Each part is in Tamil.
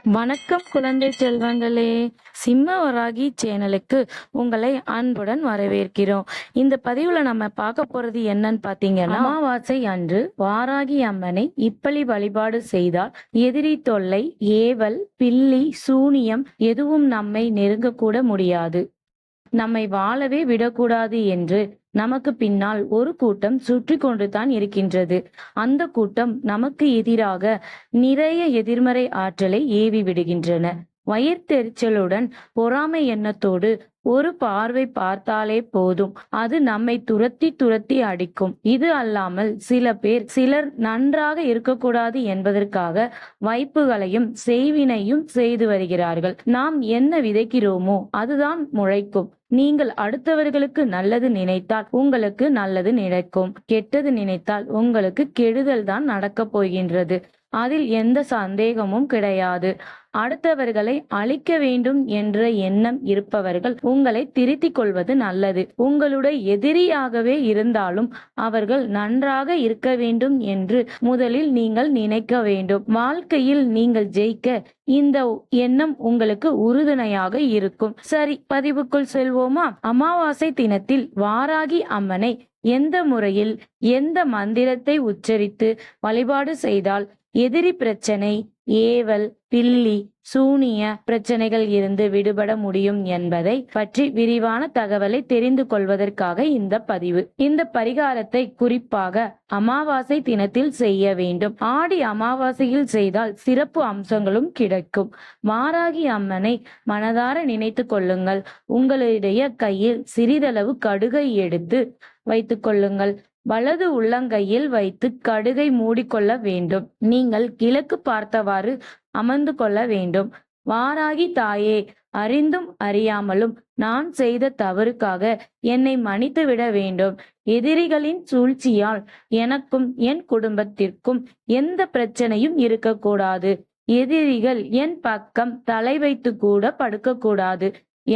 வணக்கம் குழந்தை செல்வங்களே, சிம்ம வராகி சேனலுக்கு உங்களை அன்புடன் வரவேற்கிறோம். இந்த பதிவுல நம்ம பார்க்க போறது என்னன்னு பாத்தீங்கன்னா, அமாவாசை அன்று வாராகி அம்மனை இப்பலி வழிபாடு செய்தால் எதிரி தொல்லை, ஏவல், பில்லி, சூனியம் எதுவும் நம்மை நெருங்கக்கூட முடியாது. நம்மை வாழவே விடக்கூடாது என்று நமக்கு பின்னால் ஒரு கூட்டம் சுற்றி கொண்டுதான் இருக்கின்றது. அந்த கூட்டம் நமக்கு எதிராக நிறைய எதிர்மறை ஆற்றலை ஏவி விடுகின்றன. வயிற்றெரிச்சலுடன் பொறாமை எண்ணத்தோடு ஒரு பார்வை பார்த்தாலே போதும், அது நம்மை துரத்தி துரத்தி அடிக்கும். இது அல்லாமல் சிலர் நன்றாக இருக்கக்கூடாது என்பதற்காக வைப்புகளையும் செய்வினையும் செய்து வருகிறார்கள். நாம் என்ன விதைக்கிறோமோ அதுதான் முளைக்கும். நீங்கள் அடுத்தவர்களுக்கு நல்லது நினைத்தால் உங்களுக்கு நல்லது நினைக்கும், கெட்டது நினைத்தால் உங்களுக்கு கெடுதல் தான் நடக்கப் போகின்றது. அதில் எந்த சந்தேகமும் கிடையாது. அடுத்தவர்களை அழிக்க வேண்டும் என்ற எண்ணம் இருப்பவர்கள் உங்களை திருத்திக் கொள்வது நல்லது. உங்களுடைய எதிரியாகவே இருந்தாலும் அவர்கள் நன்றாக இருக்க வேண்டும் என்று முதலில் நீங்கள் நினைக்க வேண்டும். வாழ்க்கையில் நீங்கள் ஜெயிக்க இந்த எண்ணம் உங்களுக்கு உறுதுணையாக இருக்கும். சரி, பதிவுக்குள் செல்வோமா? அமாவாசை தினத்தில் வாராகி அம்மனை எந்த முறையில், எந்த மந்திரத்தை உச்சரித்து வழிபாடு செய்தால் எதிரி பிரச்சனை, ஏவல், பில்லி, சூனிய பிரச்சனைகள் இருந்து விடுபட முடியும் என்பதை பற்றி விரிவான தகவலை தெரிந்து கொள்வதற்காக இந்த பதிவு. இந்த பரிகாரத்தை குறிப்பாக அமாவாசை தினத்தில் செய்ய வேண்டும். ஆடி அமாவாசையில் செய்தால் சிறப்பு அம்சங்களும் கிடைக்கும். வாராகி அம்மனை மனதார நினைத்து கொள்ளுங்கள். உங்களுடைய கையில் சிறிதளவு கடுகை எடுத்து வைத்துக் கொள்ளுங்கள். வலது உள்ளங்கையில் வைத்து கடுகை மூடிக்கொள்ள வேண்டும். நீங்கள் கிழக்கு பார்த்தவாறு அமர்ந்து கொள்ள வேண்டும். வாராகி தாயே, அறிந்தும் அறியாமலும் நான் செய்த தவறுக்காக என்னை மன்னித்து விட வேண்டும். எதிரிகளின் சூழ்ச்சியால் எனக்கும் என் குடும்பத்திற்கும் எந்த பிரச்சனையும் இருக்கக்கூடாது. எதிரிகள் என் பக்கம் தலை வைத்து கூட படுக்கக்கூடாது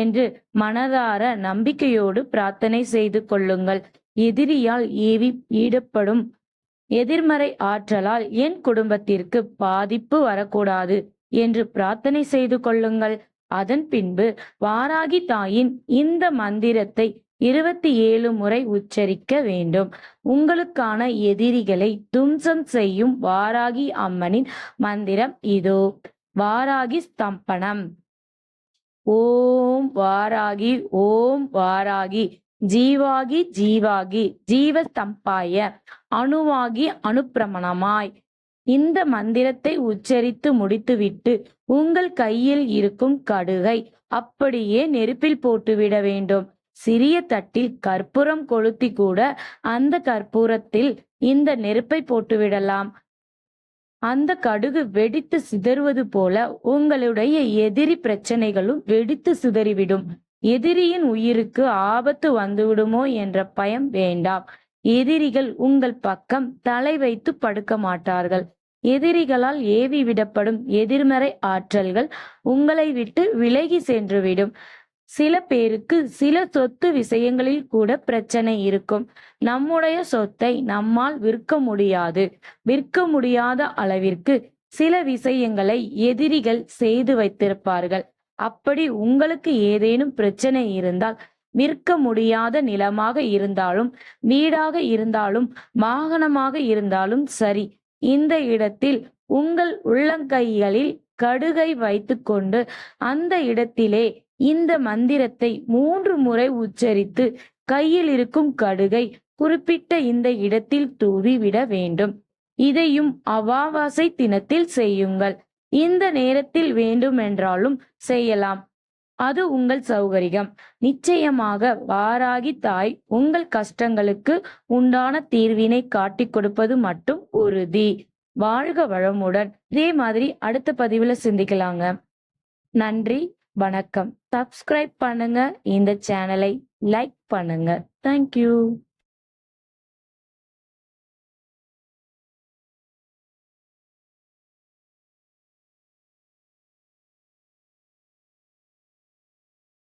என்று மனதார நம்பிக்கையோடு பிரார்த்தனை செய்து கொள்ளுங்கள். எதிரியால் ஏவி ஈடுபடும் எதிர்மறை ஆற்றலால் என் குடும்பத்திற்கு பாதிப்பு வரக்கூடாது என்று பிரார்த்தனை செய்து கொள்ளுங்கள். அதன் பின்பு வாராகி தாயின் இந்த மந்திரத்தை 27 முறை உச்சரிக்க வேண்டும். உங்களுக்கான எதிரிகளை தும்சம் செய்யும் வாராகி அம்மனின் மந்திரம் இதோ. வாராகி ஸ்தம்பனம். ஓம் வாராகி, ஓம் வாராகி, ஜீவாகி ஜீவாகி ஜீவஸ்தம்பாய, அணுவாகி அனுப்பிரமணமாய். இந்த மந்திரத்தை உச்சரித்து முடித்துவிட்டு உங்கள் கையில் இருக்கும் கடுகை அப்படியே நெருப்பில் போட்டுவிட வேண்டும். சிறிய தட்டில் கற்பூரம் கொளுத்தி கூட அந்த கற்பூரத்தில் இந்த நெருப்பை போட்டுவிடலாம். அந்த கடுகு வெடித்து சிதறுவது போல உங்களுடைய எதிரி பிரச்சனைகளும் வெடித்து சிதறிவிடும். எதிரியின் உயிருக்கு ஆபத்து வந்துவிடுமோ என்ற பயம் வேண்டாம். எதிரிகள் உங்கள் பக்கம் தலை வைத்து படுக்க மாட்டார்கள். எதிரிகளால் ஏவி விடப்படும் எதிர்மறை ஆற்றல்கள் உங்களை விட்டு விலகி சென்றுவிடும். சில பேருக்கு சில சொத்து விஷயங்களில் கூட பிரச்சனை இருக்கும். நம்முடைய சொத்தை நம்மால் விற்க முடியாது. விற்க முடியாத அளவிற்கு சில விஷயங்களை எதிரிகள் செய்து வைத்திருப்பார்கள். அப்படி உங்களுக்கு ஏதேனும் பிரச்சனை இருந்தால், விற்க முடியாத நிலமாக இருந்தாலும், வீடாக இருந்தாலும், வாகனமாக இருந்தாலும் சரி, இந்த இடத்தில் உங்கள் உள்ளங்கைகளில் கடுகை வைத்துக்கொண்டு அந்த இடத்திலே இந்த மந்திரத்தை 3 முறை உச்சரித்து கையில் இருக்கும் கடுகை குறிப்பிட்ட இந்த இடத்தில் தூவி விட வேண்டும். இதையும் அமாவாசை தினத்தில் செய்யுங்கள். இந்த நேரத்தில் வேண்டுமென்றாலும் செய்யலாம், அது உங்கள் சௌகரியம். நிச்சயமாக வாராகி தாய் உங்கள் கஷ்டங்களுக்கு உண்டான தீர்வினை காட்டிக் கொடுப்பது மட்டும் உறுதி. வாழ்க வளமுடன். இதே மாதிரி அடுத்த பதிவுல சிந்திக்கலாங்க. நன்றி, வணக்கம். சப்ஸ்கிரைப் பண்ணுங்க, இந்த சேனலை லைக் பண்ணுங்க. தேங்க்யூ.